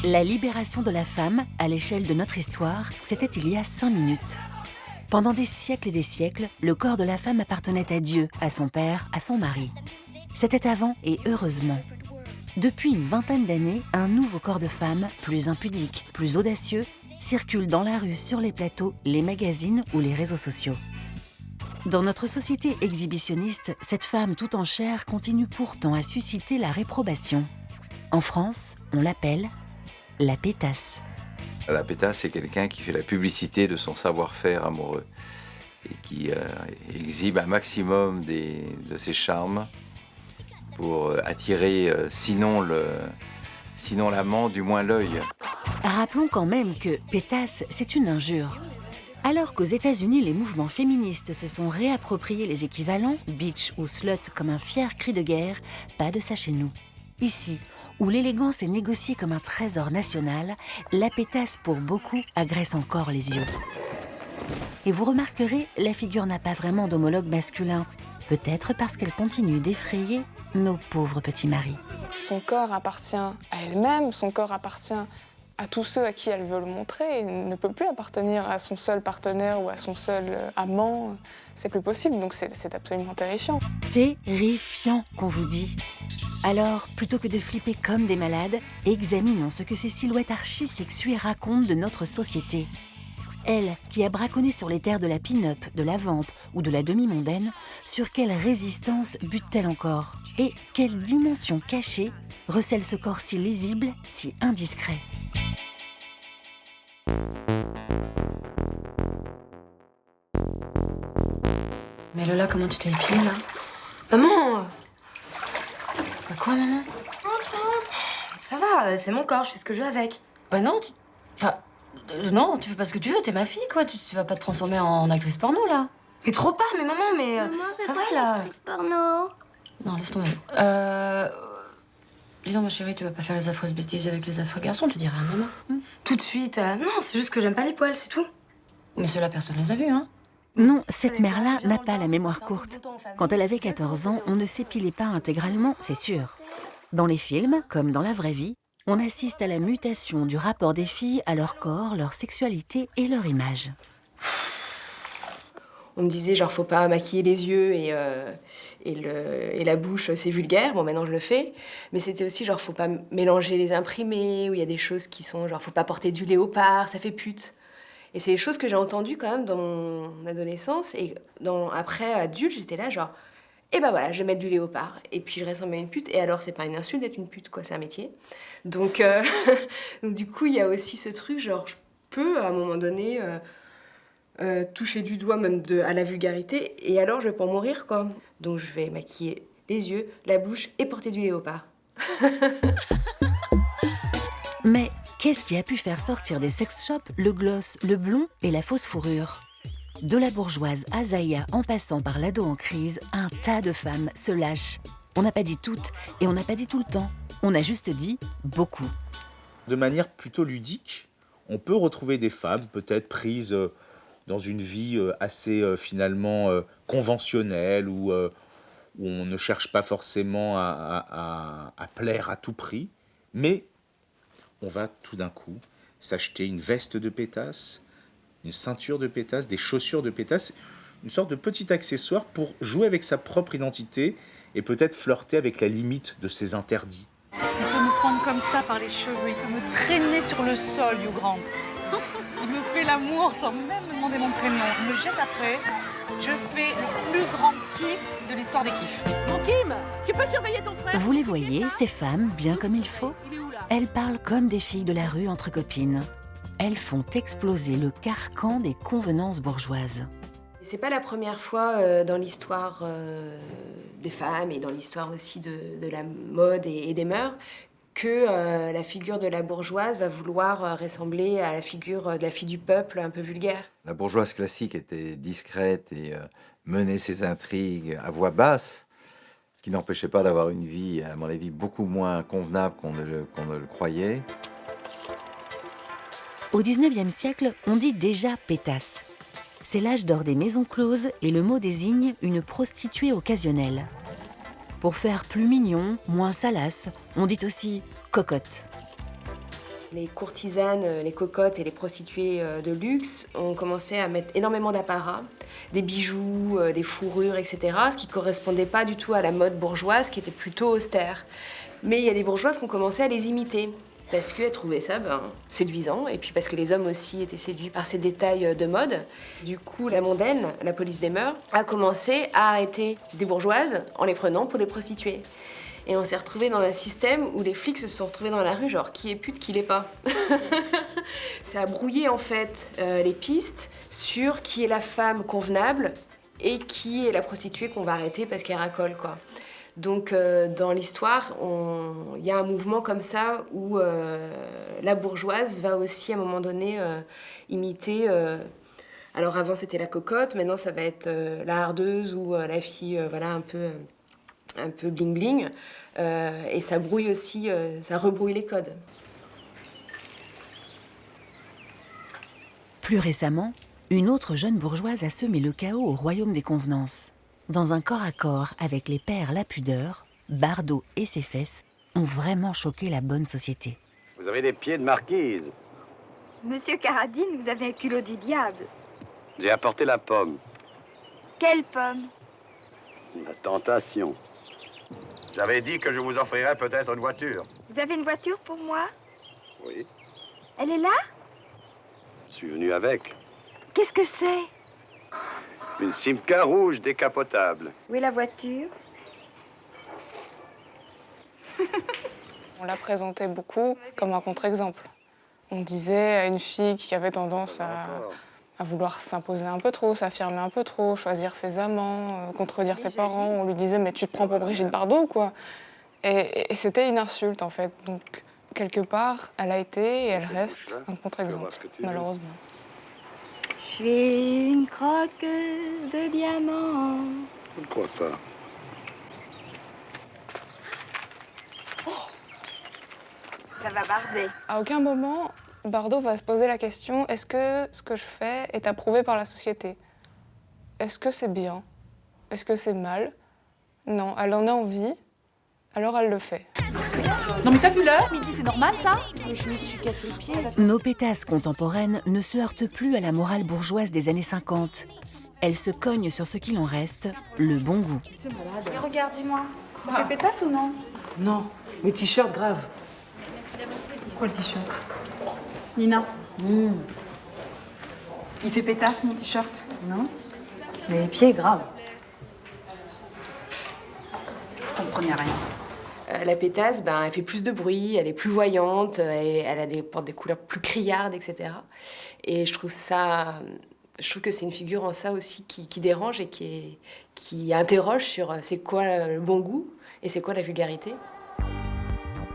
La libération de la femme, à l'échelle de notre histoire, c'était il y a 5 minutes. Pendant des siècles et des siècles, le corps de la femme appartenait à Dieu, à son père, à son mari. C'était avant et heureusement. Depuis une vingtaine d'années, un nouveau corps de femme, plus impudique, plus audacieux, circule dans la rue, sur les plateaux, les magazines ou les réseaux sociaux. Dans notre société exhibitionniste, cette femme tout en chair continue pourtant à susciter la réprobation. En France, on l'appelle la pétasse. La pétasse, c'est quelqu'un qui fait la publicité de son savoir-faire amoureux et qui exhibe un maximum de ses charmes pour attirer, sinon l'amant, du moins l'œil. Rappelons quand même que pétasse, c'est une injure. Alors qu'aux États-Unis, les mouvements féministes se sont réappropriés les équivalents, bitch ou slut, comme un fier cri de guerre, pas de ça chez nous. Ici, où l'élégance est négociée comme un trésor national, la pétasse pour beaucoup agresse encore les yeux. Et vous remarquerez, la figure n'a pas vraiment d'homologue masculin, peut-être parce qu'elle continue d'effrayer nos pauvres petits maris. Son corps appartient à elle-même, son corps appartient à tous ceux à qui elle veut le montrer. Il ne peut plus appartenir à son seul partenaire ou à son seul amant. C'est plus possible, donc c'est absolument terrifiant. Terrifiant qu'on vous dit. Alors, plutôt que de flipper comme des malades, examinons ce que ces silhouettes archi-sexuées racontent de notre société. Elle, qui a braconné sur les terres de la pin-up, de la vamp ou de la demi-mondaine, sur quelle résistance bute-t-elle encore? Et quelle dimension cachée recèle ce corps si lisible, si indiscret? Mais Lola, comment tu t'es épilée, là? Maman! Bah quoi, maman? Ça va, c'est mon corps, je fais ce que je veux avec. Bah non, non, tu fais pas ce que tu veux, t'es ma fille, quoi. Tu vas pas te transformer en actrice porno, là. Mais trop pas, mais maman, mais... Maman, c'est ça quoi va, là. l'actrice porno? Non, laisse tomber. Dis donc, ma chérie, tu vas pas faire les affreuses bêtises avec les affreux garçons, tu dirais à maman. Tout de suite. Non, c'est juste que j'aime pas les poils, c'est tout. Mais ceux-là, personne les a vus, hein. Non, cette mère-là n'a pas la mémoire courte. Quand elle avait 14 ans, on ne s'épilait pas intégralement, c'est sûr. Dans les films, comme dans la vraie vie, on assiste à la mutation du rapport des filles à leur corps, leur sexualité et leur image. On me disait genre faut pas maquiller les yeux et la bouche, c'est vulgaire. Bon, maintenant je le fais. Mais c'était aussi genre faut pas mélanger les imprimés, où il y a des choses qui sont genre faut pas porter du léopard, ça fait pute. Et c'est des choses que j'ai entendues quand même dans mon adolescence. Et après, adulte, j'étais là genre, et ben voilà, je vais mettre du léopard. Et puis je ressemble à une pute. Et alors, c'est pas une insulte d'être une pute, quoi, c'est un métier. Donc, donc du coup, il y a aussi ce truc, genre, je peux, à un moment donné, toucher du doigt même à la vulgarité. Et alors, je vais pas en mourir, quoi. Donc, je vais maquiller les yeux, la bouche et porter du léopard. Mais qu'est-ce qui a pu faire sortir des sex shops le gloss, le blond et la fausse fourrure? De la bourgeoise Azaïa en passant par l'ado en crise, un tas de femmes se lâchent. On n'a pas dit toutes et on n'a pas dit tout le temps. On a juste dit beaucoup. De manière plutôt ludique, on peut retrouver des femmes peut-être prises dans une vie assez finalement conventionnelle où on ne cherche pas forcément à plaire à tout prix, mais on va tout d'un coup s'acheter une veste de pétasse, une ceinture de pétasse, des chaussures de pétasse, une sorte de petit accessoire pour jouer avec sa propre identité et peut-être flirter avec la limite de ses interdits. Il peut me prendre comme ça par les cheveux, il peut me traîner sur le sol, Hugh Grant. Il me fait l'amour sans même me demander mon prénom. Il me jette après. Je fais le plus grand kiff de l'histoire des kiffs. Mon Kim, tu peux surveiller ton frère? Vous les voyez, ces femmes, bien comme il faut? Elles parlent comme des filles de la rue entre copines. Elles font exploser le carcan des convenances bourgeoises. C'est pas la première fois dans l'histoire des femmes et dans l'histoire aussi de la mode et des mœurs que la figure de la bourgeoise va vouloir ressembler à la figure de la fille du peuple un peu vulgaire. La bourgeoise classique était discrète et menait ses intrigues à voix basse, ce qui n'empêchait pas d'avoir une vie, à mon avis, beaucoup moins convenable qu'on ne le croyait. Au XIXe siècle, on dit déjà pétasse. C'est l'âge d'or des maisons closes et le mot désigne une prostituée occasionnelle. Pour faire plus mignon, moins salace, on dit aussi cocotte. Les courtisanes, les cocottes et les prostituées de luxe ont commencé à mettre énormément d'apparat, des bijoux, des fourrures, etc., ce qui ne correspondait pas du tout à la mode bourgeoise, qui était plutôt austère. Mais il y a des bourgeoises qui ont commencé à les imiter, parce qu'elles trouvaient ça séduisant, et puis parce que les hommes aussi étaient séduits par ces détails de mode. Du coup, la mondaine, la police des mœurs, a commencé à arrêter des bourgeoises en les prenant pour des prostituées. Et on s'est retrouvés dans un système où les flics se sont retrouvés dans la rue, genre qui est pute, qui l'est pas. Ça a brouillé en fait les pistes sur qui est la femme convenable et qui est la prostituée qu'on va arrêter parce qu'elle racole, quoi. Donc dans l'histoire, il y a un mouvement comme ça où la bourgeoise va aussi à un moment donné imiter. Alors avant c'était la cocotte, maintenant ça va être la hardeuse ou la fille, voilà, un peu bling bling, et ça brouille aussi, ça rebrouille les codes. Plus récemment, une autre jeune bourgeoise a semé le chaos au royaume des convenances. Dans un corps à corps avec les pères Lapudeur, Bardot et ses fesses ont vraiment choqué la bonne société. Vous avez des pieds de marquise. Monsieur Caradine, vous avez un culot du diable. J'ai apporté la pomme. Quelle pomme? La tentation. J'avais dit que je vous offrirais peut-être une voiture. Vous avez une voiture pour moi? Oui, Elle est là? je suis venu avec. Qu'est-ce que c'est? Une Simca rouge décapotable. Où est la voiture? On la présentait beaucoup comme un contre-exemple. On disait à une fille qui avait tendance à vouloir s'imposer un peu trop, s'affirmer un peu trop, choisir ses amants, contredire ses parents, on lui disait « mais tu te prends pour Brigitte Bardot ou quoi ?» Et c'était une insulte en fait. Donc quelque part, elle a été et elle reste un contre-exemple, malheureusement. Je suis une croqueuse de diamants. Je ne crois pas. Ça va barder. À aucun moment, Bardot va se poser la question « est-ce que ce que je fais est approuvé par la société? Est-ce que c'est bien? Est-ce que c'est mal ?» Non, elle en a envie, alors elle le fait. Non mais t'as vu l'heure? Midi, c'est normal ça? Je me suis cassé le pied. Nos pétasses contemporaines ne se heurtent plus à la morale bourgeoise des années 50. Elles se cognent sur ce qu'il en reste, le bon goût. Et regarde, dis-moi, ça fait pétasse ou non? Non, mais t-shirt grave. Quoi le t-shirt? Nina. Il fait pétasse mon t-shirt? Non, mais les pieds grave. Je comprenais rien. La pétasse, elle fait plus de bruit, elle est plus voyante, elle porte des couleurs plus criardes, etc. Et je trouve que c'est une figure en ça aussi qui dérange et qui interroge sur c'est quoi le bon goût et c'est quoi la vulgarité.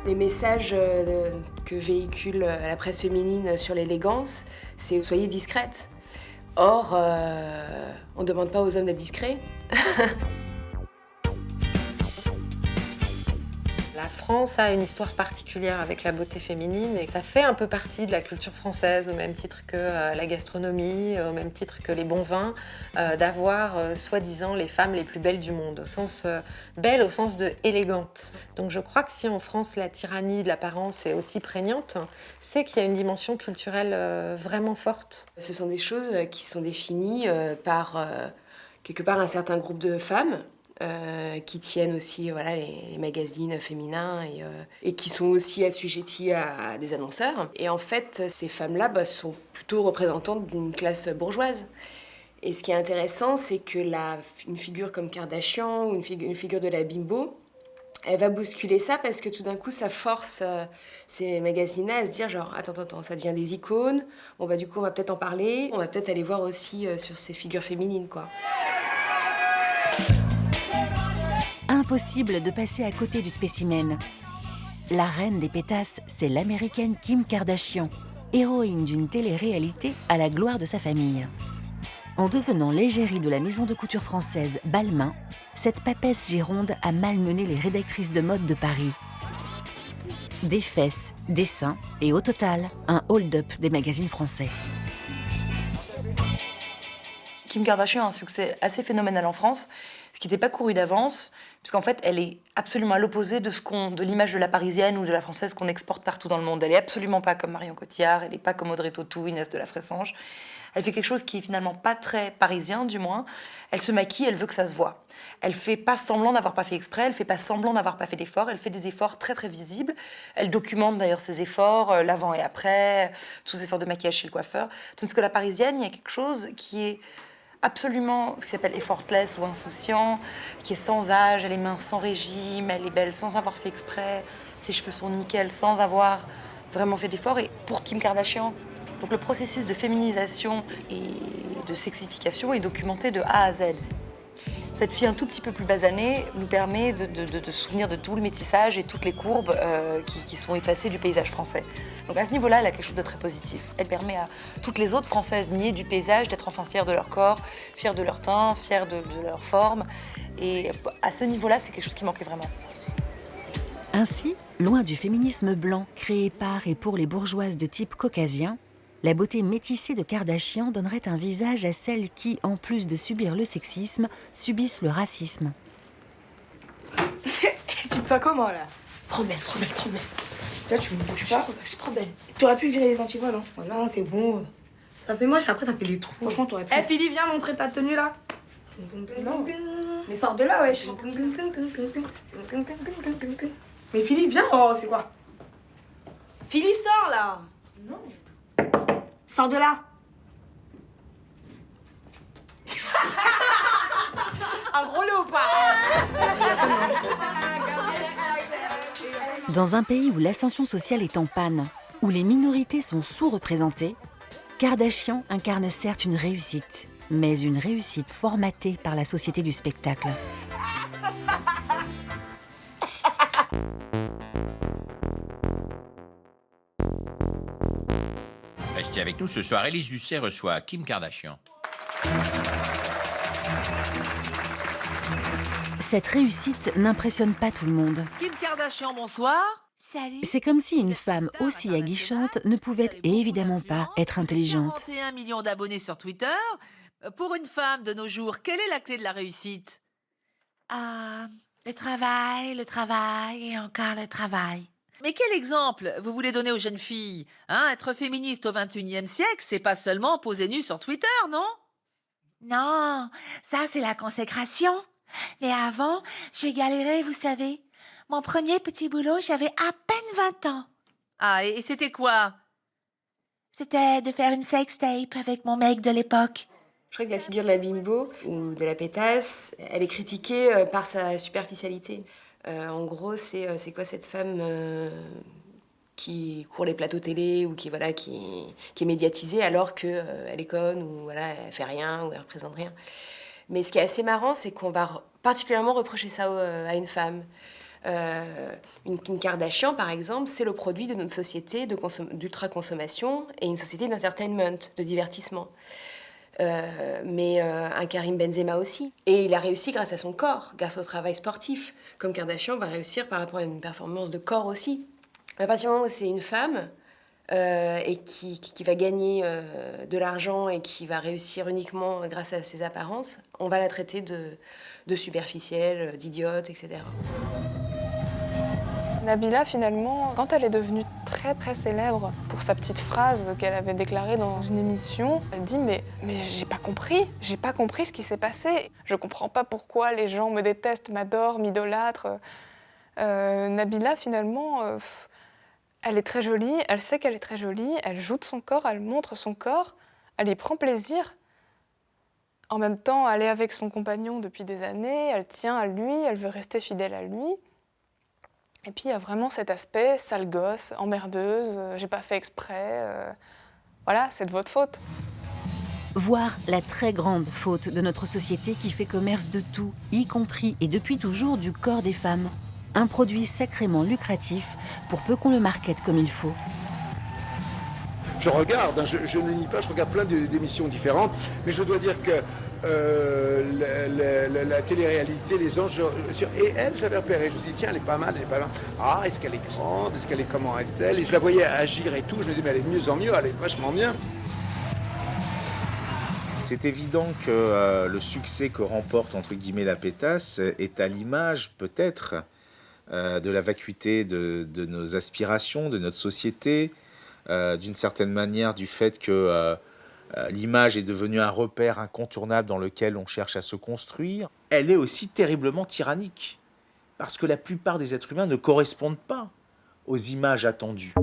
Les messages que véhicule la presse féminine sur l'élégance, c'est « soyez discrète ». Or, on ne demande pas aux hommes d'être discrets. La France a une histoire particulière avec la beauté féminine et ça fait un peu partie de la culture française, au même titre que la gastronomie, au même titre que les bons vins, d'avoir soi-disant les femmes les plus belles du monde, au sens belle, au sens de élégante. Donc je crois que si en France la tyrannie de l'apparence est aussi prégnante, c'est qu'il y a une dimension culturelle vraiment forte. Ce sont des choses qui sont définies par quelque part un certain groupe de femmes, qui tiennent aussi les magazines féminins et qui sont aussi assujettis à des annonceurs. Et en fait, ces femmes-là sont plutôt représentantes d'une classe bourgeoise. Et ce qui est intéressant, c'est que une figure comme Kardashian ou une figure de la bimbo, elle va bousculer ça parce que tout d'un coup, ça force ces magazines-là à se dire genre, attends, ça devient des icônes, du coup, on va peut-être en parler, on va peut-être aller voir aussi sur ces figures féminines, quoi. Impossible de passer à côté du spécimen. La reine des pétasses, c'est l'américaine Kim Kardashian, héroïne d'une télé-réalité à la gloire de sa famille. En devenant l'égérie de la maison de couture française Balmain, cette papesse gironde a malmené les rédactrices de mode de Paris. Des fesses, des seins et au total, un hold-up des magazines français. Kim Kardashian a un succès assez phénoménal en France, ce qui n'était pas couru d'avance, puisqu'en fait, elle est absolument à l'opposé de l'image de la Parisienne ou de la Française qu'on exporte partout dans le monde. Elle est absolument pas comme Marion Cotillard, elle n'est pas comme Audrey Tautou, Inès de la Fressange. Elle fait quelque chose qui est finalement pas très parisien, du moins. Elle se maquille, elle veut que ça se voit. Elle fait pas semblant d'avoir pas fait exprès, elle fait pas semblant d'avoir pas fait d'efforts, elle fait des efforts très très visibles. Elle documente d'ailleurs ses efforts, l'avant et après, tous ses efforts de maquillage chez le coiffeur. Tandis que la Parisienne, il y a quelque chose qui est absolument, ce qui s'appelle effortless ou insouciant, qui est sans âge, elle est mince sans régime, elle est belle sans avoir fait exprès, ses cheveux sont nickel sans avoir vraiment fait d'efforts. Et pour Kim Kardashian, donc le processus de féminisation et de sexification est documenté de A à Z. Cette fille un tout petit peu plus basanée nous permet de se souvenir de tout le métissage et toutes les courbes qui sont effacées du paysage français. Donc à ce niveau-là, elle a quelque chose de très positif. Elle permet à toutes les autres Françaises niées du paysage d'être enfin fières de leur corps, fières de leur teint, fières de leur forme. Et à ce niveau-là, c'est quelque chose qui manquait vraiment. Ainsi, loin du féminisme blanc créé par et pour les bourgeoises de type caucasien, la beauté métissée de Kardashian donnerait un visage à celles qui, en plus de subir le sexisme, subissent le racisme. Tu te sens comment là? Trop belle, trop belle, trop belle. Toi, tu me bouges pas? Je suis trop belle. Tu aurais pu virer les antivoix, non? Non, c'est bon. Ça fait moche, après ça fait des trous. Franchement, t'aurais pu. Philippe, viens montrer ta tenue là. Non. Mais sors de là, wesh. Mais Philippe, viens. Oh, c'est quoi? Philippe, sors là. Non. Sors de là. Un gros léopard. Dans un pays où l'ascension sociale est en panne, où les minorités sont sous-représentées, Kardashian incarne certes une réussite, mais une réussite formatée par la société du spectacle. Restez avec nous ce soir. Élise Lucet reçoit Kim Kardashian. Cette réussite n'impressionne pas tout le monde. Kim Kardashian, bonsoir. Salut. C'est comme si une femme aussi aguichante ne pouvait évidemment pas être intelligente. 41 millions d'abonnés sur Twitter. Pour une femme de nos jours, quelle est la clé de la réussite? Le travail et encore le travail. Mais quel exemple vous voulez donner aux jeunes filles? Être féministe au XXIe siècle, c'est pas seulement poser nue sur Twitter, non? Non, ça c'est la consécration. Mais avant, j'ai galéré, vous savez. Mon premier petit boulot, j'avais à peine 20 ans. Ah, et c'était quoi? C'était de faire une sextape avec mon mec de l'époque. Je crois que la figure de la bimbo ou de la pétasse, elle est critiquée par sa superficialité. En gros, c'est quoi cette femme qui court les plateaux télé ou qui est médiatisée alors qu'elle est conne ou voilà, elle fait rien ou elle représente rien. Mais ce qui est assez marrant, c'est qu'on va particulièrement reprocher ça à une femme. Une Kardashian, par exemple, c'est le produit de notre société d'ultra-consommation et une société d'entertainment, de divertissement. Mais un Karim Benzema aussi. Et il a réussi grâce à son corps, grâce au travail sportif. Comme Kardashian va réussir par rapport à une performance de corps aussi. À partir du moment où c'est une femme et qui va gagner de l'argent et qui va réussir uniquement grâce à ses apparences, on va la traiter de superficielle, d'idiote, etc. Nabila, finalement, quand elle est devenue très très célèbre pour sa petite phrase qu'elle avait déclarée dans une émission, elle dit mais j'ai pas compris ce qui s'est passé. Je comprends pas pourquoi les gens me détestent, m'adorent, m'idolâtrent. Nabila, finalement, elle est très jolie, elle sait qu'elle est très jolie, elle joue de son corps, elle montre son corps, elle y prend plaisir. En même temps, elle est avec son compagnon depuis des années, elle tient à lui, elle veut rester fidèle à lui. Et puis il y a vraiment cet aspect sale gosse, emmerdeuse, j'ai pas fait exprès, voilà, c'est de votre faute. Voir la très grande faute de notre société qui fait commerce de tout, y compris et depuis toujours du corps des femmes. Un produit sacrément lucratif pour peu qu'on le markete comme il faut. Je regarde, je ne nie pas, je regarde plein d'émissions différentes, mais je dois dire que la télé-réalité, les anges, et elle, j'avais repéré, je me dis tiens, elle est pas mal, Ah, est-ce qu'elle est grande, comment est-elle? Et je la voyais agir et tout, je me dis mais elle est de mieux en mieux, elle est vachement bien. C'est évident que le succès que remporte, entre guillemets, la pétasse est à l'image, peut-être, de la vacuité de nos aspirations, de notre société, d'une certaine manière du fait que l'image est devenue un repère incontournable dans lequel on cherche à se construire. Elle est aussi terriblement tyrannique, parce que la plupart des êtres humains ne correspondent pas aux images attendues.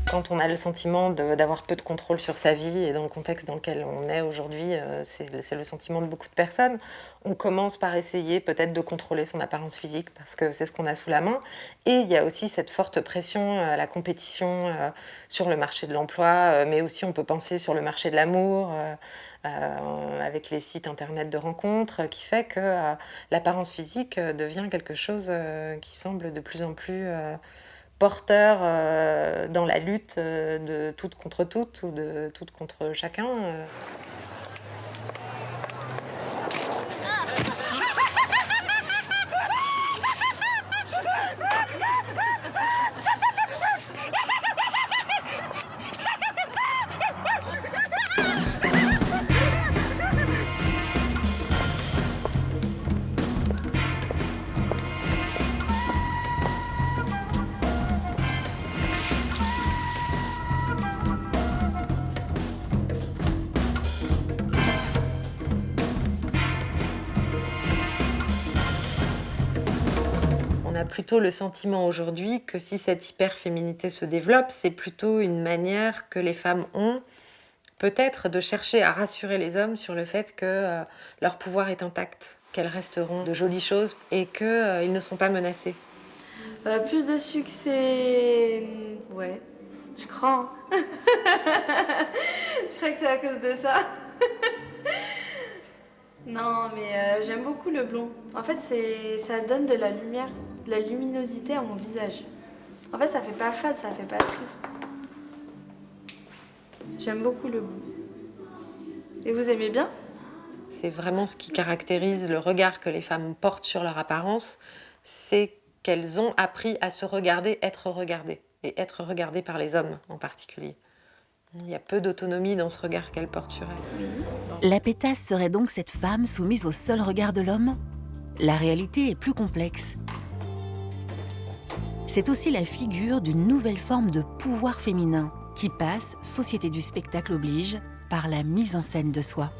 Quand on a le sentiment d'avoir peu de contrôle sur sa vie, et dans le contexte dans lequel on est aujourd'hui, c'est le sentiment de beaucoup de personnes, on commence par essayer peut-être de contrôler son apparence physique, parce que c'est ce qu'on a sous la main. Et il y a aussi cette forte pression à la compétition sur le marché de l'emploi, mais aussi on peut penser sur le marché de l'amour, avec les sites internet de rencontres, qui fait que l'apparence physique devient quelque chose qui semble de plus en plus porteur dans la lutte de toutes contre toutes ou de toutes contre chacun. On a plutôt le sentiment aujourd'hui que si cette hyper-féminité se développe, c'est plutôt une manière que les femmes ont peut-être de chercher à rassurer les hommes sur le fait que leur pouvoir est intact, qu'elles resteront de jolies choses et qu'ils ne sont pas menacés. Plus de succès... Ouais, je crois. Je crois que c'est à cause de ça. Non, mais j'aime beaucoup le blond. En fait, ça donne de la lumière, de la luminosité à mon visage. En fait, ça fait pas fade, ça fait pas triste. J'aime beaucoup le blond. Et vous aimez bien ? C'est vraiment ce qui caractérise le regard que les femmes portent sur leur apparence, c'est qu'elles ont appris à se regarder, être regardées, et être regardées par les hommes en particulier. Il y a peu d'autonomie dans ce regard qu'elles portent sur elles. Oui. La pétasse serait donc cette femme soumise au seul regard de l'homme ? La réalité est plus complexe. C'est aussi la figure d'une nouvelle forme de pouvoir féminin qui passe, société du spectacle oblige, par la mise en scène de soi.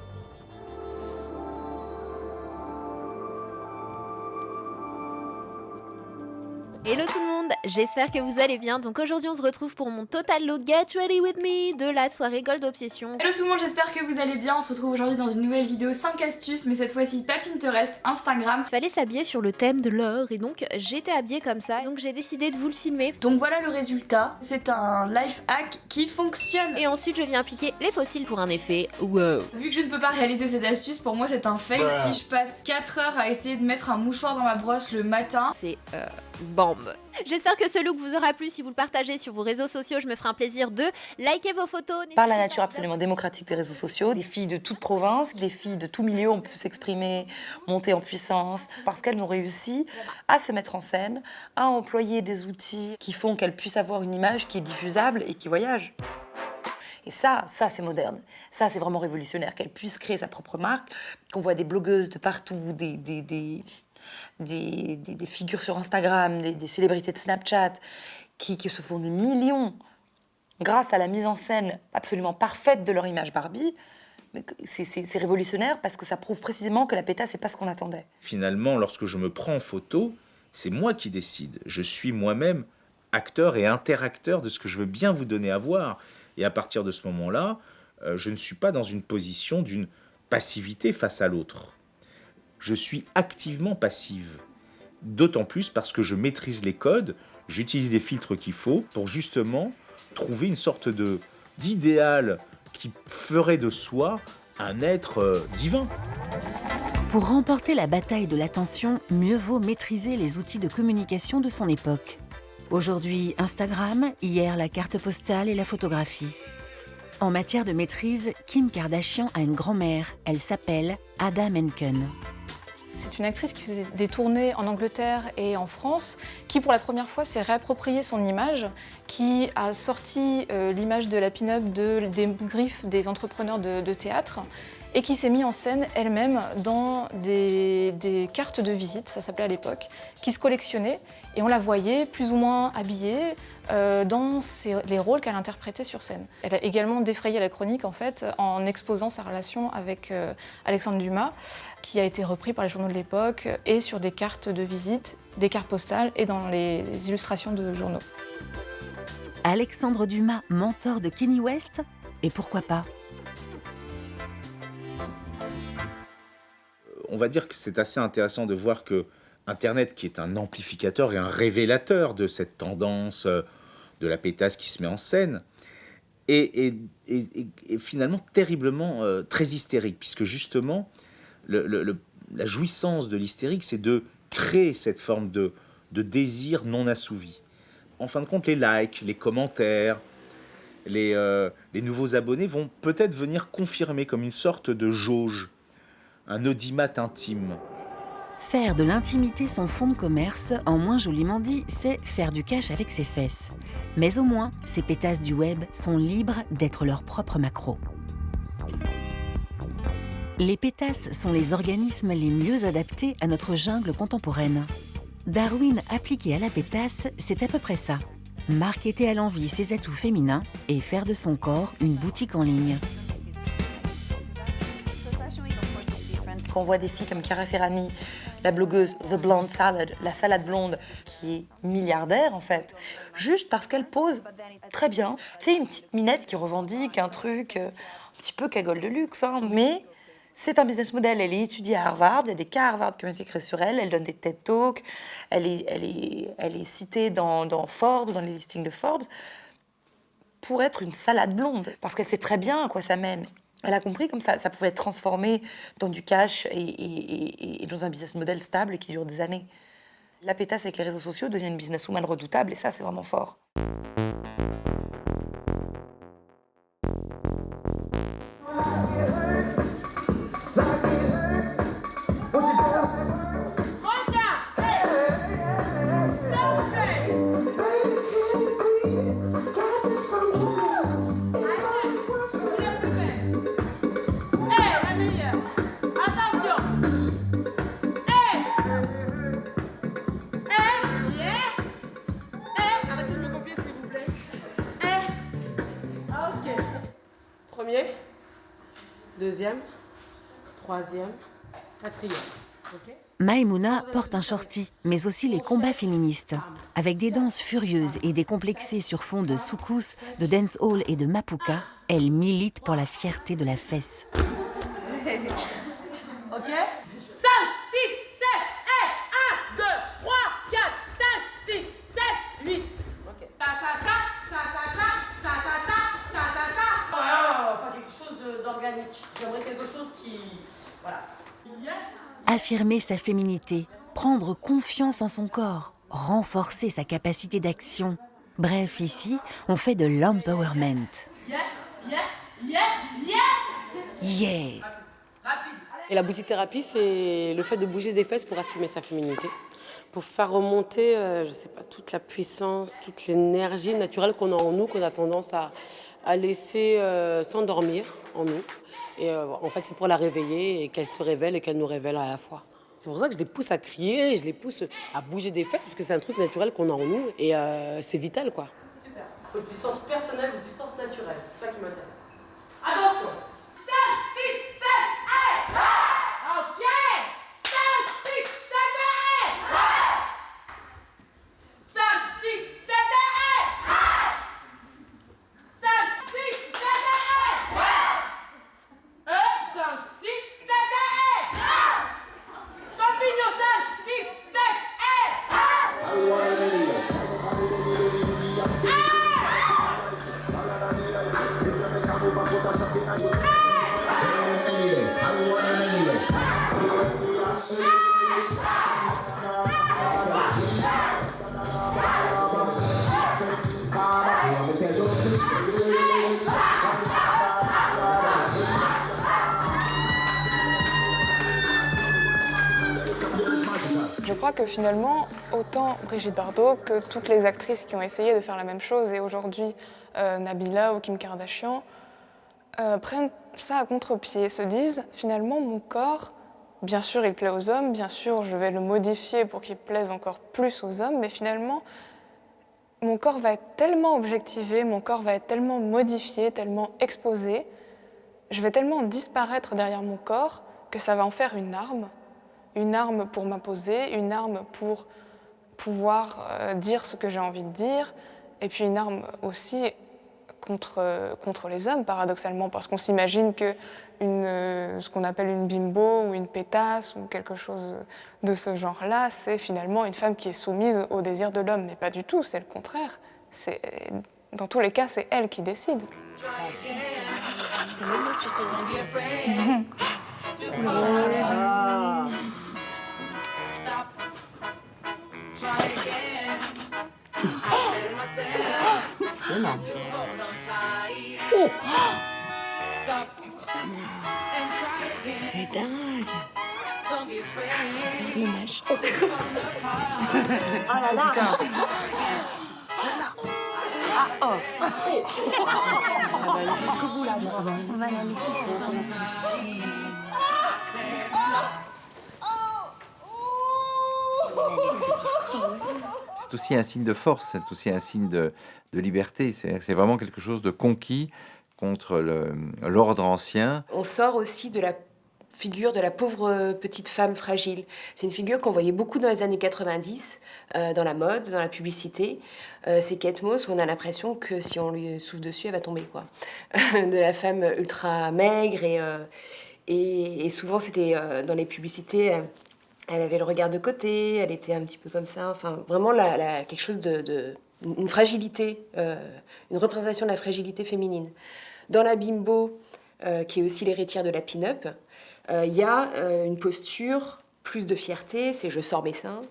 Hello tout le monde, j'espère que vous allez bien. Donc aujourd'hui on se retrouve pour mon total look Get Ready With Me de la soirée Gold Obsession. Hello tout le monde, j'espère que vous allez bien. On se retrouve aujourd'hui dans une nouvelle vidéo 5 astuces, mais cette fois-ci pas Pinterest, Instagram. Fallait s'habiller sur le thème de l'or et donc j'étais habillée comme ça, donc j'ai décidé de vous le filmer. Donc voilà le résultat, c'est un life hack qui fonctionne. Et ensuite je viens appliquer les fossiles pour un effet wow. Vu que je ne peux pas réaliser cette astuce, pour moi c'est un fail. Si je passe 4 heures à essayer de mettre un mouchoir dans ma brosse le matin, c'est bombe. J'espère que ce look vous aura plu. Si vous le partagez sur vos réseaux sociaux, je me ferai un plaisir de liker vos photos. Par la nature absolument démocratique des réseaux sociaux, les filles de toute province, les filles de tout milieu ont pu s'exprimer, monter en puissance, parce qu'elles ont réussi à se mettre en scène, à employer des outils qui font qu'elles puissent avoir une image qui est diffusable et qui voyage. Et ça c'est moderne. Ça, c'est vraiment révolutionnaire, qu'elles puissent créer sa propre marque, qu'on voit des blogueuses de partout, des figures sur Instagram, des célébrités de Snapchat qui se font des millions grâce à la mise en scène absolument parfaite de leur image Barbie. C'est révolutionnaire parce que ça prouve précisément que la pétasse, c'est pas ce qu'on attendait. Finalement, lorsque je me prends en photo, c'est moi qui décide. Je suis moi-même acteur et interacteur de ce que je veux bien vous donner à voir. Et à partir de ce moment-là, je ne suis pas dans une position d'une passivité face à l'autre. Je suis activement passive. D'autant plus parce que je maîtrise les codes, j'utilise des filtres qu'il faut pour justement trouver une sorte d'idéal qui ferait de soi un être divin. Pour remporter la bataille de l'attention, mieux vaut maîtriser les outils de communication de son époque. Aujourd'hui, Instagram, hier la carte postale et la photographie. En matière de maîtrise, Kim Kardashian a une grand-mère. Elle s'appelle Ada Menken. C'est une actrice qui faisait des tournées en Angleterre et en France, qui pour la première fois s'est réapproprié son image, qui a sorti l'image de la pin-up des griffes des entrepreneurs de théâtre et qui s'est mis en scène elle-même dans des cartes de visite, ça s'appelait à l'époque, qui se collectionnaient et on la voyait plus ou moins habillée dans les rôles qu'elle interprétait sur scène. Elle a également défrayé la chronique en fait en exposant sa relation avec Alexandre Dumas, qui a été repris par les journaux de l'époque et sur des cartes de visite, des cartes postales et dans les illustrations de journaux. Alexandre Dumas, mentor de Kanye West? Et pourquoi pas? On va dire que c'est assez intéressant de voir que Internet, qui est un amplificateur et un révélateur de cette tendance de la pétasse qui se met en scène, est finalement terriblement très hystérique, puisque justement, la jouissance de l'hystérique, c'est de créer cette forme de désir non assouvi. En fin de compte, les likes, les commentaires, les nouveaux abonnés vont peut-être venir confirmer comme une sorte de jauge, un audimat intime. Faire de l'intimité son fonds de commerce, en moins joliment dit, c'est faire du cash avec ses fesses. Mais au moins, ces pétasses du web sont libres d'être leur propre macro. Les pétasses sont les organismes les mieux adaptés à notre jungle contemporaine. Darwin appliqué à la pétasse, c'est à peu près ça. Marketer à l'envi ses atouts féminins et faire de son corps une boutique en ligne. Quand on voit des filles comme Chiara Ferragni, la blogueuse The Blonde Salad, la salade blonde, qui est milliardaire en fait, juste parce qu'elle pose très bien. C'est une petite minette qui revendique un truc un petit peu cagole de luxe, hein, mais c'est un business model. Elle est étudiée à Harvard, il y a des cas à Harvard qui ont été créés sur elle, elle donne des TED Talks, elle est citée dans Forbes, dans les listings de Forbes, pour être une salade blonde, parce qu'elle sait très bien à quoi ça mène. Elle a compris comme ça pouvait être transformé dans du cash et dans un business model stable et qui dure des années. La pétasse avec les réseaux sociaux devient une businesswoman redoutable et ça, c'est vraiment fort. Premier, deuxième, troisième, quatrième. Okay. Maïmouna porte un shorty, mais aussi les combats féministes. Avec des danses furieuses et décomplexées sur fond de soukous, de dancehall et de mapuka, elle milite pour la fierté de la fesse. Ok. 5, 6, 7, 1, 2, 3, 4, 5, 6, 7, 8. Ok. Enfin, quelque chose d'organique. J'aimerais quelque chose qui... Voilà. Affirmer sa féminité, prendre confiance en son corps, renforcer sa capacité d'action. Bref, ici, on fait de l'empowerment. Yeah! Et la boutique thérapie, c'est le fait de bouger des fesses pour assumer sa féminité, pour faire remonter, je sais pas, toute la puissance, toute l'énergie naturelle qu'on a en nous, qu'on a tendance à laisser s'endormir en nous. Et en fait, c'est pour la réveiller et qu'elle se révèle et qu'elle nous révèle à la fois. C'est pour ça que je les pousse à crier, je les pousse à bouger des fesses, parce que c'est un truc naturel qu'on a en nous et c'est vital, quoi. Super. Il faut une puissance personnelle, une puissance naturelle, c'est ça qui m'intéresse. Attention! 5, 6, 7, allez! Ok! 5, 6, 7, allez! 5, 6, 7, allez! 5, 6, 7, allez! 5, 6, 7, allez! Champignon, 5, 6, 7, allez! Hey! crois que finalement, autant Brigitte Bardot que toutes les actrices qui ont essayé de faire la même chose, et aujourd'hui Nabila ou Kim Kardashian, prennent ça à contre-pied, se disent finalement mon corps, bien sûr il plaît aux hommes, bien sûr je vais le modifier pour qu'il plaise encore plus aux hommes, mais finalement mon corps va être tellement objectivé, mon corps va être tellement modifié, tellement exposé, je vais tellement disparaître derrière mon corps que ça va en faire une arme pour m'imposer, une arme pour pouvoir dire ce que j'ai envie de dire, et puis une arme aussi contre les hommes, paradoxalement, parce qu'on s'imagine que ce qu'on appelle une bimbo ou une pétasse ou quelque chose de ce genre-là, c'est finalement une femme qui est soumise au désir de l'homme, mais pas du tout, c'est le contraire. Dans tous les cas, c'est elle qui décide. C'est énorme. Oh. C'est dingue. Dommage. Oh là là. Ah, oh. On va aller jusqu'au bout là. On va aller C'est aussi un signe de force, c'est aussi un signe de liberté. C'est vraiment quelque chose de conquis contre l'ordre ancien. On sort aussi de la figure de la pauvre petite femme fragile. C'est une figure qu'on voyait beaucoup dans les années 90, dans la mode, dans la publicité. C'est Kate Moss où on a l'impression que si on lui souffle dessus, elle va tomber, quoi. De la femme ultra maigre et souvent c'était dans les publicités. Elle avait le regard de côté, elle était un petit peu comme ça. Enfin, vraiment quelque chose une fragilité, une représentation de la fragilité féminine. Dans la bimbo, qui est aussi l'héritière de la pin-up, il y a une posture plus de fierté, c'est je sors mes seins,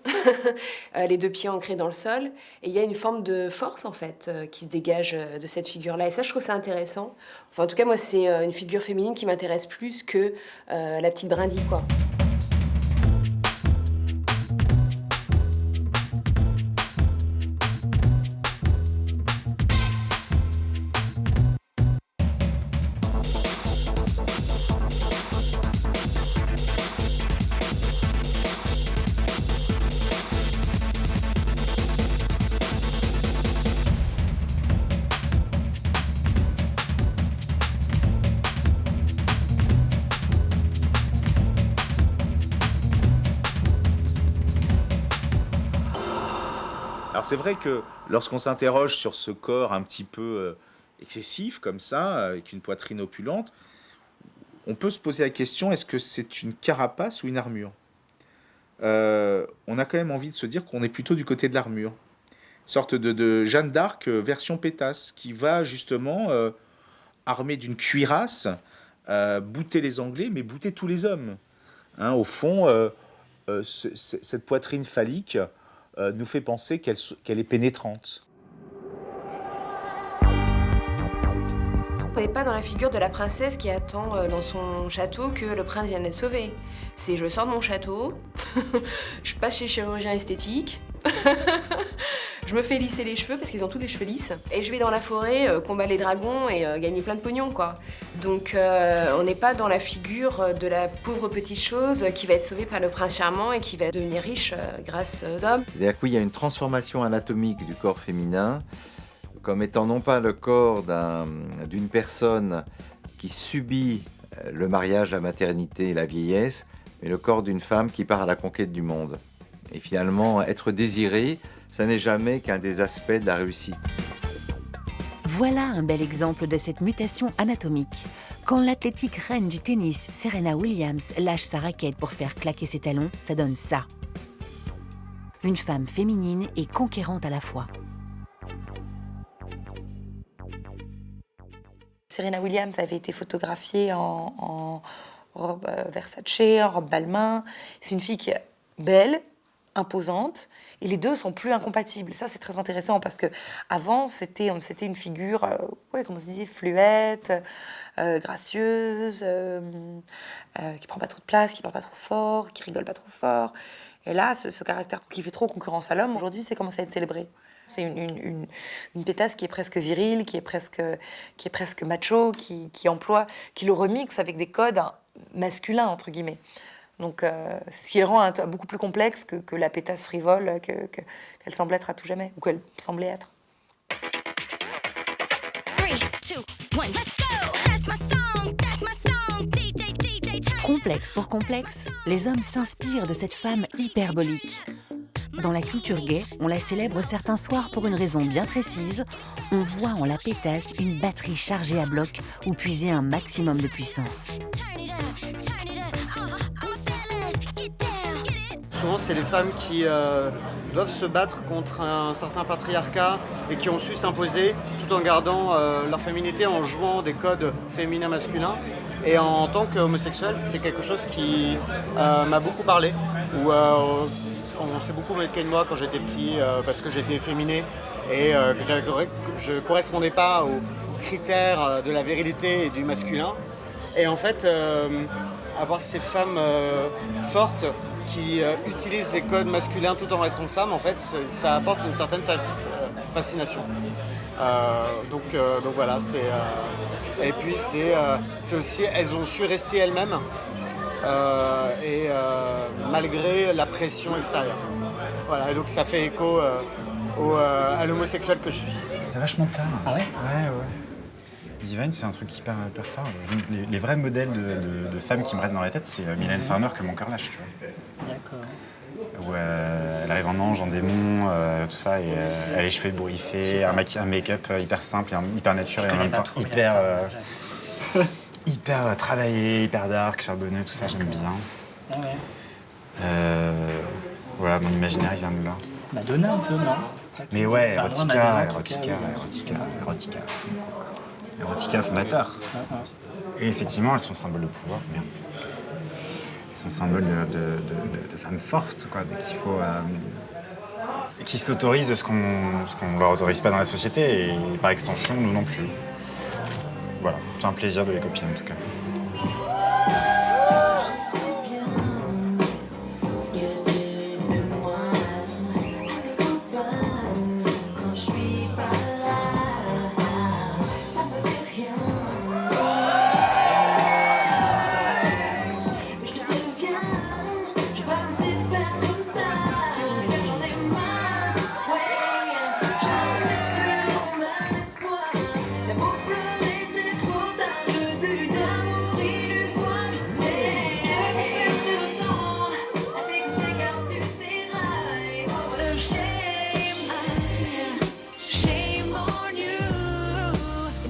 les deux pieds ancrés dans le sol, et il y a une forme de force en fait qui se dégage de cette figure-là. Et ça, je trouve ça intéressant. Enfin, en tout cas, moi, c'est une figure féminine qui m'intéresse plus que la petite brindille, quoi. Alors c'est vrai que lorsqu'on s'interroge sur ce corps un petit peu excessif comme ça, avec une poitrine opulente, on peut se poser la question, est-ce que c'est une carapace ou une armure ? On a quand même envie de se dire qu'on est plutôt du côté de l'armure. Sorte de Jeanne d'Arc version pétasse, qui va justement, armée d'une cuirasse, bouter les Anglais, mais bouter tous les hommes. Hein, au fond, cette poitrine phallique nous fait penser qu'elle est pénétrante. On n'est pas dans la figure de la princesse qui attend dans son château que le prince vienne la sauver. C'est je sors de mon château, je passe chez le chirurgien esthétique, je me fais lisser les cheveux parce qu'ils ont tous des cheveux lisses, et je vais dans la forêt combattre les dragons et gagner plein de pognon, quoi. Donc on n'est pas dans la figure de la pauvre petite chose qui va être sauvée par le prince charmant et qui va devenir riche grâce aux hommes. C'est-à-dire qu'il y a une transformation anatomique du corps féminin comme étant non pas le corps d'une personne qui subit le mariage, la maternité et la vieillesse, mais le corps d'une femme qui part à la conquête du monde. Et finalement, être désirée, ça n'est jamais qu'un des aspects de la réussite. Voilà un bel exemple de cette mutation anatomique. Quand l'athlétique reine du tennis, Serena Williams, lâche sa raquette pour faire claquer ses talons, ça donne ça. Une femme féminine et conquérante à la fois. Serena Williams avait été photographiée en robe Versace, en robe Balmain. C'est une fille qui est belle, imposante, et les deux sont plus incompatibles. Ça, c'est très intéressant parce que avant, c'était une figure, comme on se disait, fluette, gracieuse, qui prend pas trop de place, qui parle pas trop fort, qui rigole pas trop fort. Et là, ce caractère qui fait trop concurrence à l'homme, aujourd'hui, c'est commencé à être célébré. C'est une pétasse qui est presque virile, qui est presque macho, qui le remixe avec des codes masculins, entre guillemets. Donc, ce qui le rend beaucoup plus complexe que la pétasse frivole qu'elle semble être à tout jamais, ou qu'elle semblait être. Complexe pour complexe, les hommes s'inspirent de cette femme hyperbolique. Dans la culture gay, on la célèbre certains soirs pour une raison bien précise. On voit en la pétasse une batterie chargée à bloc où puiser un maximum de puissance. Souvent, c'est les femmes qui doivent se battre contre un certain patriarcat et qui ont su s'imposer tout en gardant leur féminité, en jouant des codes féminins-masculins. Et en tant qu'homosexuel, c'est quelque chose qui m'a beaucoup parlé. On s'est beaucoup moqué de moi quand j'étais petit parce que j'étais efféminé et que je ne correspondais pas aux critères de la virilité et du masculin. Et en fait, avoir ces femmes fortes qui utilisent les codes masculins tout en restant femmes, en fait, ça apporte une certaine fascination. Donc voilà, et puis c'est aussi, elles ont su rester elles-mêmes malgré la pression extérieure. Voilà, et donc ça fait écho à l'homosexuel que je suis. C'est vachement tard. Ah ouais ? Ouais. Divine, c'est un truc hyper tard. Les vrais modèles de femmes qui me restent dans la tête, c'est Mylène Farmer que mon cœur lâche, tu vois. D'accord. Où elle arrive en ange, en démon, tout ça, et elle a les cheveux ébouriffés, un make-up hyper simple, hyper naturel, et en même temps hyper travaillé, hyper dark, charbonneux, tout ça, j'aime bien. Ah ouais. Voilà, mon imaginaire, il vient de là. Madonna un peu, non ? Mais ouais, Erotica fondateur. Et effectivement, elles sont symboles de pouvoir. Merde, elles sont symboles de femmes fortes, quoi, qui s'autorisent ce qu'on leur autorise pas dans la société, et par extension, nous non plus. Voilà, c'est un plaisir de les copier en tout cas.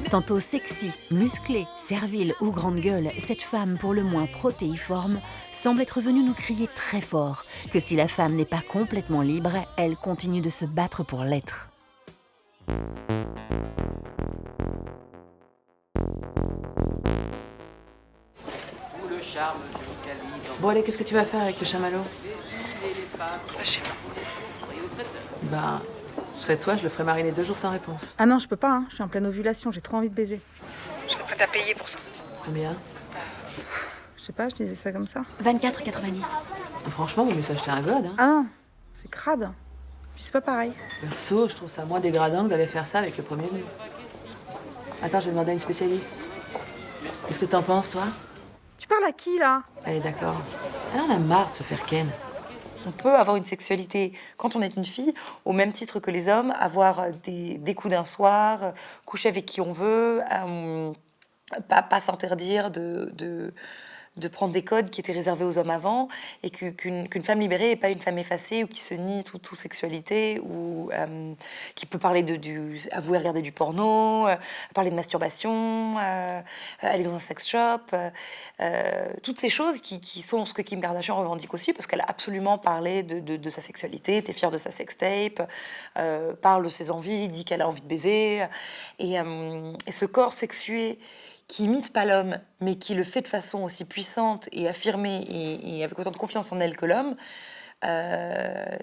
Tantôt sexy, musclée, servile ou grande gueule, cette femme pour le moins protéiforme semble être venue nous crier très fort que si la femme n'est pas complètement libre, elle continue de se battre pour l'être. Bon allez, qu'est-ce que tu vas faire avec le chamallow ? Je sais pas. Bah, je serais toi, je le ferais mariner 2 jours sans réponse. Ah non, je peux pas, hein. Je suis en pleine ovulation, j'ai trop envie de baiser. Je serais prête à payer pour ça. Combien ? Je sais pas, je disais ça comme ça. 24,90. Franchement, vaut mieux s'acheter un god. Hein. Ah non, c'est crade. Puis c'est pas pareil. Perso, je trouve ça moins dégradant que d'aller faire ça avec le premier venu. Attends, je vais demander à une spécialiste. Qu'est-ce que t'en penses, toi ? Tu parles à qui, là ? Allez, d'accord. Elle en a marre de se faire ken. On peut avoir une sexualité, quand on est une fille, au même titre que les hommes, avoir des coups d'un soir, coucher avec qui on veut, pas s'interdire de prendre des codes qui étaient réservés aux hommes avant, et qu'une femme libérée n'est pas une femme effacée ou qui se nie toute sexualité, ou qui peut parler avouer regarder du porno, parler de masturbation, aller dans un sex shop, toutes ces choses qui sont ce que Kim Kardashian revendique aussi, parce qu'elle a absolument parlé de sa sexualité, était fière de sa sextape, parle de ses envies, dit qu'elle a envie de baiser, et ce corps sexué qui imite pas l'homme, mais qui le fait de façon aussi puissante et affirmée et avec autant de confiance en elle que l'homme,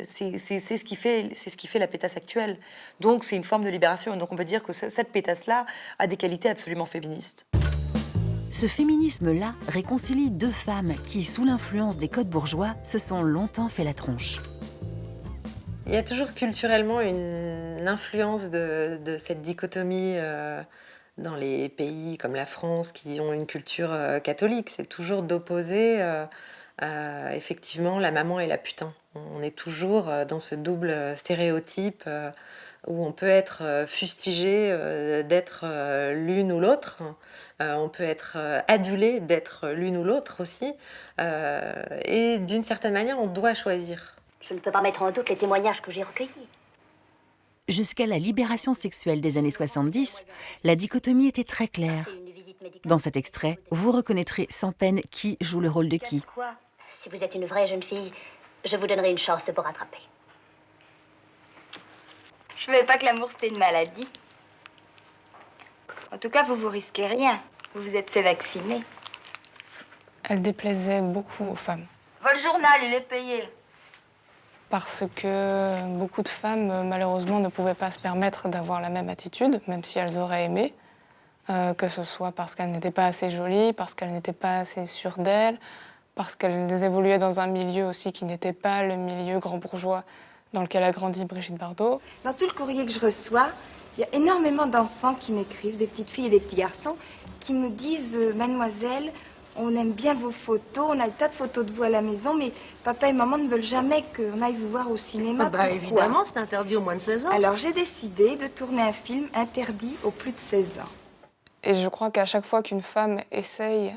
c'est ce qui fait la pétasse actuelle. Donc c'est une forme de libération. Donc on peut dire que cette pétasse-là a des qualités absolument féministes. Ce féminisme-là réconcilie deux femmes qui, sous l'influence des codes bourgeois, se sont longtemps fait la tronche. Il y a toujours culturellement une influence de cette dichotomie dans les pays comme la France qui ont une culture catholique. C'est toujours d'opposer effectivement la maman et la putain. On est toujours dans ce double stéréotype où on peut être fustigé d'être l'une ou l'autre, on peut être adulé d'être l'une ou l'autre aussi, et d'une certaine manière, on doit choisir. Je ne peux pas mettre en doute les témoignages que j'ai recueillis. Jusqu'à la libération sexuelle des années 70, la dichotomie était très claire. Dans cet extrait, vous reconnaîtrez sans peine qui joue le rôle de qui. Quoi ? Si vous êtes une vraie jeune fille, je vous donnerai une chance de vous rattraper. Je savais pas que l'amour c'était une maladie. En tout cas, vous risquez rien. Vous vous êtes fait vacciner. Elle déplaisait beaucoup aux femmes. Votre journal, il est payé. Parce que beaucoup de femmes, malheureusement, ne pouvaient pas se permettre d'avoir la même attitude, même si elles auraient aimé. Que ce soit parce qu'elles n'étaient pas assez jolies, parce qu'elles n'étaient pas assez sûres d'elles, parce qu'elles évoluaient dans un milieu aussi qui n'était pas le milieu grand bourgeois dans lequel a grandi Brigitte Bardot. Dans tout le courrier que je reçois, il y a énormément d'enfants qui m'écrivent, des petites filles et des petits garçons, qui me disent « Mademoiselle, on aime bien vos photos, on a des tas de photos de vous à la maison, mais papa et maman ne veulent jamais qu'on aille vous voir au cinéma. Pourquoi ? Évidemment, c'est interdit aux moins de 16 ans. Alors j'ai décidé de tourner un film interdit aux plus de 16 ans. Et je crois qu'à chaque fois qu'une femme essaye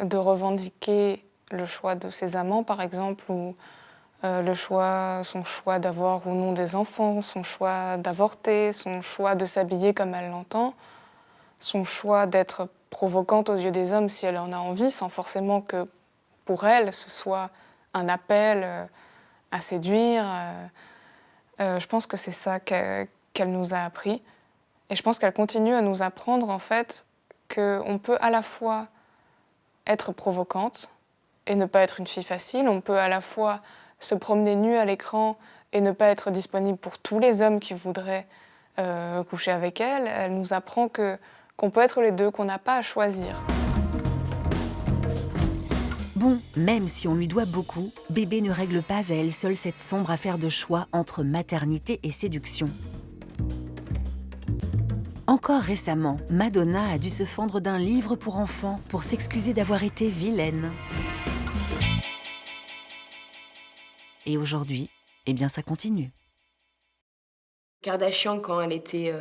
de revendiquer le choix de ses amants, par exemple, ou son choix d'avoir ou non des enfants, son choix d'avorter, son choix de s'habiller comme elle l'entend, son choix d'être provocante aux yeux des hommes si elle en a envie, sans forcément que pour elle ce soit un appel à séduire. Je pense que c'est ça qu'elle nous a appris. Et je pense qu'elle continue à nous apprendre en fait qu'on peut à la fois être provocante et ne pas être une fille facile, on peut à la fois se promener nue à l'écran et ne pas être disponible pour tous les hommes qui voudraient coucher avec elle. Elle nous apprend qu'on peut être les deux, qu'on n'a pas à choisir. Bon, même si on lui doit beaucoup, Bébé ne règle pas à elle seule cette sombre affaire de choix entre maternité et séduction. Encore récemment, Madonna a dû se fendre d'un livre pour enfants pour s'excuser d'avoir été vilaine. Et aujourd'hui, eh bien ça continue. Kardashian, quand elle était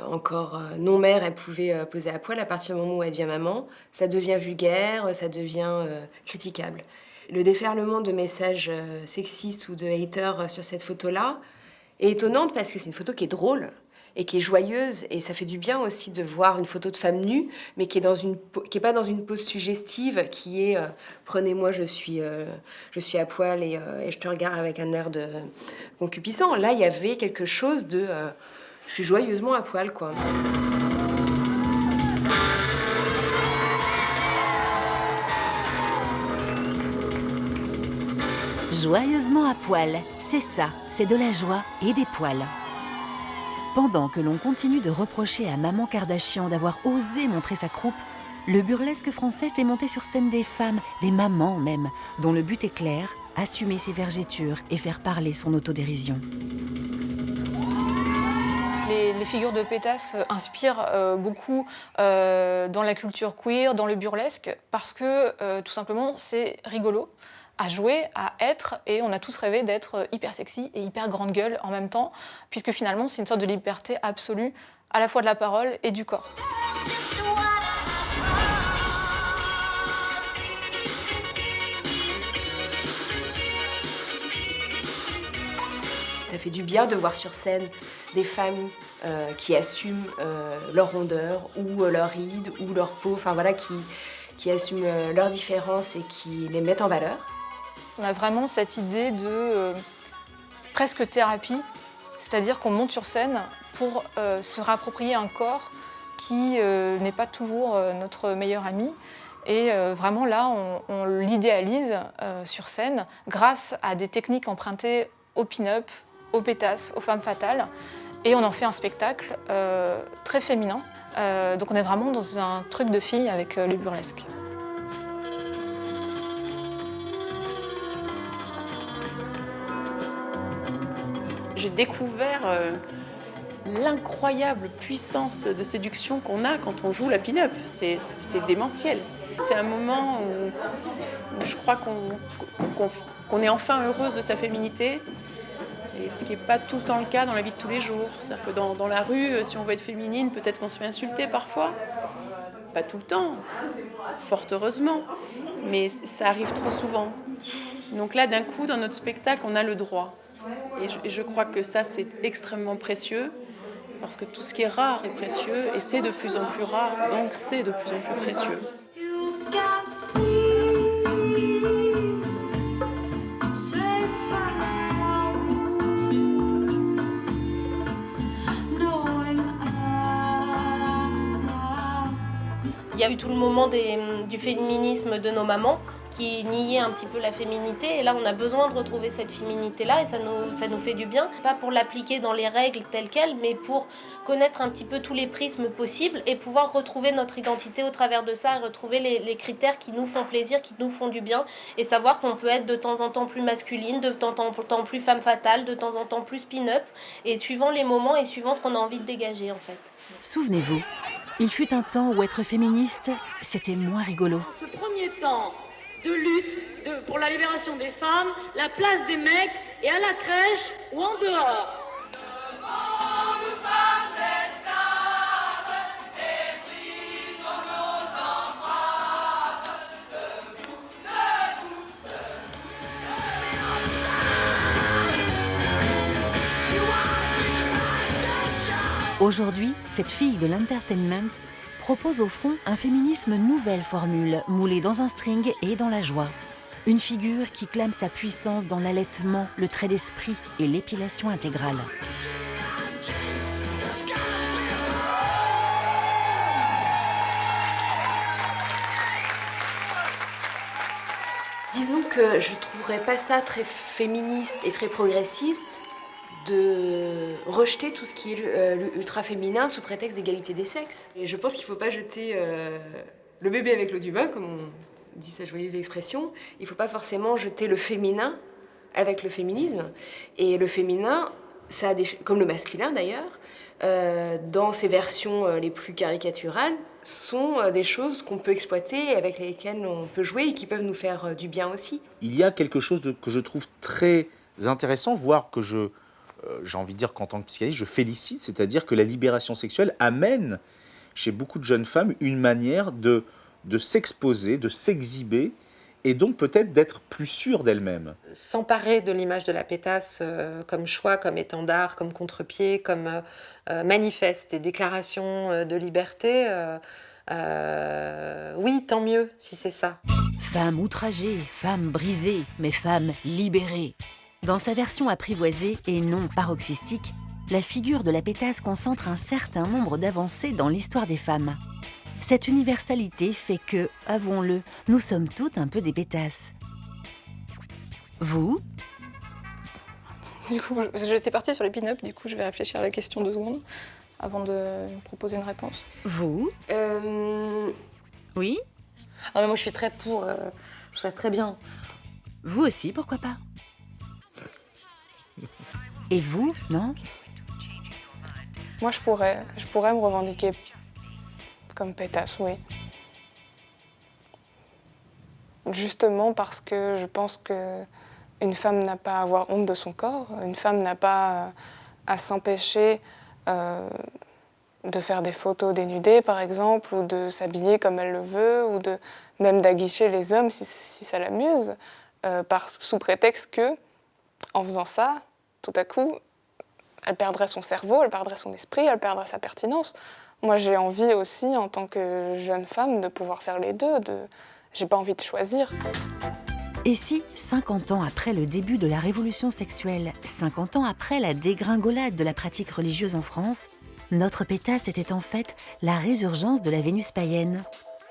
encore non-mère, elle pouvait poser à poil. À partir du moment où elle devient maman, ça devient vulgaire, ça devient critiquable. Le déferlement de messages sexistes ou de haters sur cette photo-là est étonnante parce que c'est une photo qui est drôle et qui est joyeuse, et ça fait du bien aussi de voir une photo de femme nue, mais qui est pas dans une pose suggestive, qui est prenez-moi, je suis à poil et je te regarde avec un air de concupiscent. Là, il y avait quelque chose de je suis joyeusement à poil, quoi. Joyeusement à poil, c'est ça, c'est de la joie et des poils. Pendant que l'on continue de reprocher à Maman Kardashian d'avoir osé montrer sa croupe, le burlesque français fait monter sur scène des femmes, des mamans même, dont le but est clair, assumer ses vergetures et faire parler son autodérision. Les figures de pétasse inspirent beaucoup dans la culture queer, dans le burlesque, parce que tout simplement c'est rigolo à jouer, à être, et on a tous rêvé d'être hyper sexy et hyper grande gueule en même temps, puisque finalement c'est une sorte de liberté absolue, à la fois de la parole et du corps. Ça fait du bien de voir sur scène des femmes qui assument leur rondeur, ou leur ride, ou leur peau, enfin voilà, qui assument leurs différences et qui les mettent en valeur. On a vraiment cette idée de presque thérapie, c'est-à-dire qu'on monte sur scène pour se réapproprier un corps qui n'est pas toujours notre meilleur ami. Et vraiment là, on l'idéalise sur scène grâce à des techniques empruntées au pin-up, aux pétasses, aux femmes fatales. Et on en fait un spectacle très féminin, Donc on est vraiment dans un truc de fille avec le burlesque. J'ai découvert l'incroyable puissance de séduction qu'on a quand on joue la pin-up. C'est démentiel. C'est un moment où je crois qu'on est enfin heureuse de sa féminité, et ce qui n'est pas tout le temps le cas dans la vie de tous les jours. C'est-à-dire que dans la rue, si on veut être féminine, peut-être qu'on se fait insulter parfois. Pas tout le temps, fort heureusement, mais ça arrive trop souvent. Donc là, d'un coup, dans notre spectacle, on a le droit. Et je crois que ça, c'est extrêmement précieux, parce que tout ce qui est rare est précieux, et c'est de plus en plus rare, donc c'est de plus en plus précieux. Il y a eu tout le moment du féminisme de nos mamans qui niait un petit peu la féminité. Et là, on a besoin de retrouver cette féminité-là et ça nous fait du bien. Pas pour l'appliquer dans les règles telles quelles, mais pour connaître un petit peu tous les prismes possibles et pouvoir retrouver notre identité au travers de ça et retrouver les critères qui nous font plaisir, qui nous font du bien et savoir qu'on peut être de temps en temps plus masculine, de temps en temps plus femme fatale, de temps en temps plus pin-up et suivant les moments et suivant ce qu'on a envie de dégager en fait. Souvenez-vous, il fut un temps où être féministe, c'était moins rigolo. Ce premier temps de lutte pour la libération des femmes, la place des mecs est à la crèche ou en dehors. Aujourd'hui, cette fille de l'entertainment propose au fond un féminisme nouvelle formule, moulée dans un string et dans la joie. Une figure qui clame sa puissance dans l'allaitement, le trait d'esprit et l'épilation intégrale. Disons que je ne trouverais pas ça très féministe et très progressiste de rejeter tout ce qui est ultra-féminin sous prétexte d'égalité des sexes. Et je pense qu'il ne faut pas jeter le bébé avec l'eau du bain, comme on dit sa joyeuse expression. Il ne faut pas forcément jeter le féminin avec le féminisme. Et le féminin, ça a comme le masculin d'ailleurs, dans ses versions les plus caricaturales, sont des choses qu'on peut exploiter, avec lesquelles on peut jouer et qui peuvent nous faire du bien aussi. Il y a quelque chose que je trouve très intéressant, voire que j'ai envie de dire qu'en tant que psychanalyste, je félicite, c'est-à-dire que la libération sexuelle amène chez beaucoup de jeunes femmes une manière de s'exposer, de s'exhiber, et donc peut-être d'être plus sûre d'elle-même. S'emparer de l'image de la pétasse comme choix, comme étendard, comme contre-pied, comme manifeste et déclaration de liberté, oui, tant mieux si c'est ça. Femme outragée, femme brisée, mais femme libérée. Dans sa version apprivoisée et non paroxystique, la figure de la pétasse concentre un certain nombre d'avancées dans l'histoire des femmes. Cette universalité fait que, avouons-le, nous sommes toutes un peu des pétasses. Vous ? Du coup, j'étais partie sur les pin-up, du coup je vais réfléchir à la question 2 secondes avant de proposer une réponse. Vous ? Oui ? Ah, mais moi je suis très pour, je trouve ça très bien. Vous aussi, pourquoi pas ? Et vous, non ? Moi, je pourrais me revendiquer comme pétasse, oui. Justement parce que je pense qu'une femme n'a pas à avoir honte de son corps, une femme n'a pas à s'empêcher de faire des photos dénudées, par exemple, ou de s'habiller comme elle le veut, ou même d'aguicher les hommes si ça l'amuse, sous prétexte que, en faisant ça, tout à coup, elle perdrait son cerveau, elle perdrait son esprit, elle perdrait sa pertinence. Moi, j'ai envie aussi, en tant que jeune femme, de pouvoir faire les deux. J'ai pas envie de choisir. Et si, 50 ans après le début de la révolution sexuelle, 50 ans après la dégringolade de la pratique religieuse en France, notre pétasse était en fait la résurgence de la Vénus païenne.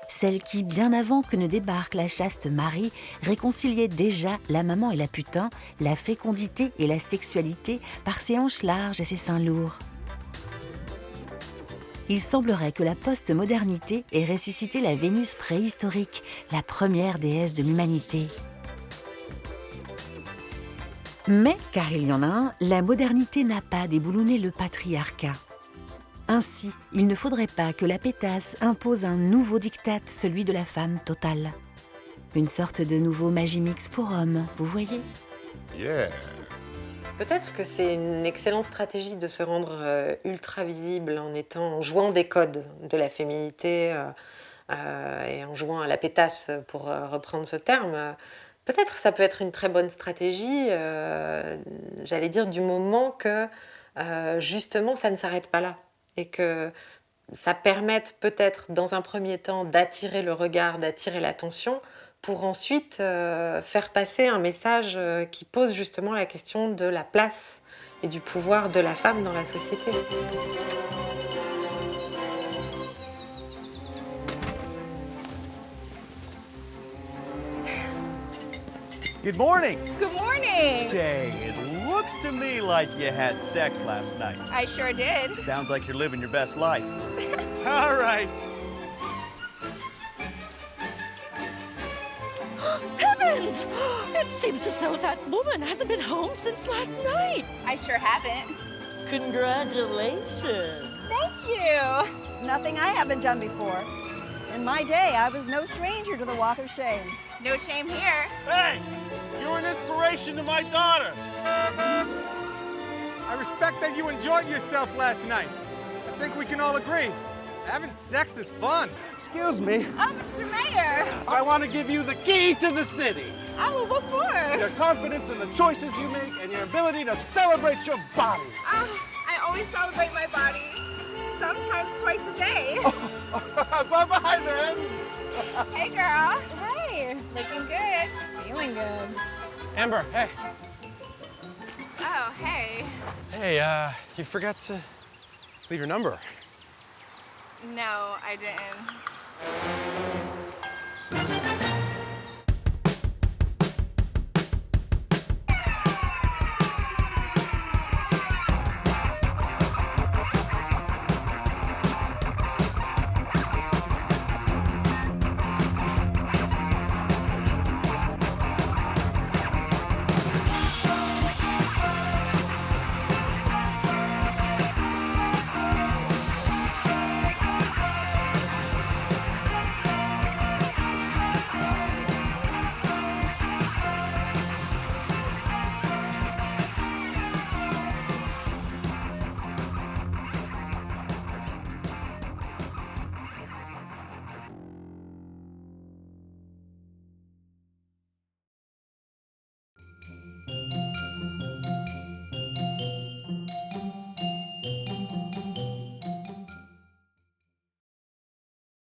Celle qui, bien avant que ne débarque la chaste Marie, réconciliait déjà la maman et la putain, la fécondité et la sexualité par ses hanches larges et ses seins lourds. il semblerait que la post-modernité ait ressuscité la Vénus préhistorique, la première déesse de l'humanité. Mais, car il y en a un, la modernité n'a pas déboulonné le patriarcat. Ainsi, il ne faudrait pas que la pétasse impose un nouveau diktat, celui de la femme totale. Une sorte de nouveau Magimix pour hommes, vous voyez ? Yeah. Peut-être que c'est une excellente stratégie de se rendre ultra visible en jouant des codes de la féminité et en jouant à la pétasse, pour reprendre ce terme. Peut-être ça peut être une très bonne stratégie, j'allais dire, du moment que justement ça ne s'arrête pas là et que ça permette peut-être dans un premier temps d'attirer le regard, d'attirer l'attention, pour ensuite faire passer un message qui pose justement la question de la place et du pouvoir de la femme dans la société. Good morning. Good morning. Say, it looks to me like you had sex last night. I sure did. Sounds like you're living your best life. All right. Heavens! It seems as though that woman hasn't been home since last night. I sure haven't. Congratulations. Thank you. Nothing I haven't done before. In my day, I was no stranger to the walk of shame. No shame here. Hey, you're an inspiration to my daughter. I respect that you enjoyed yourself last night. I think we can all agree. Having sex is fun. Excuse me. Oh, Mr. Mayor. I want to give you the key to the city. Oh, well, what for? Your confidence in the choices you make and your ability to celebrate your body. I always celebrate my body. Sometimes twice a day. Bye-bye, then. Hey, girl. Hey. Looking good. Feeling good. Amber, hey. Oh, hey. Hey, you forgot to leave your number. No, I didn't.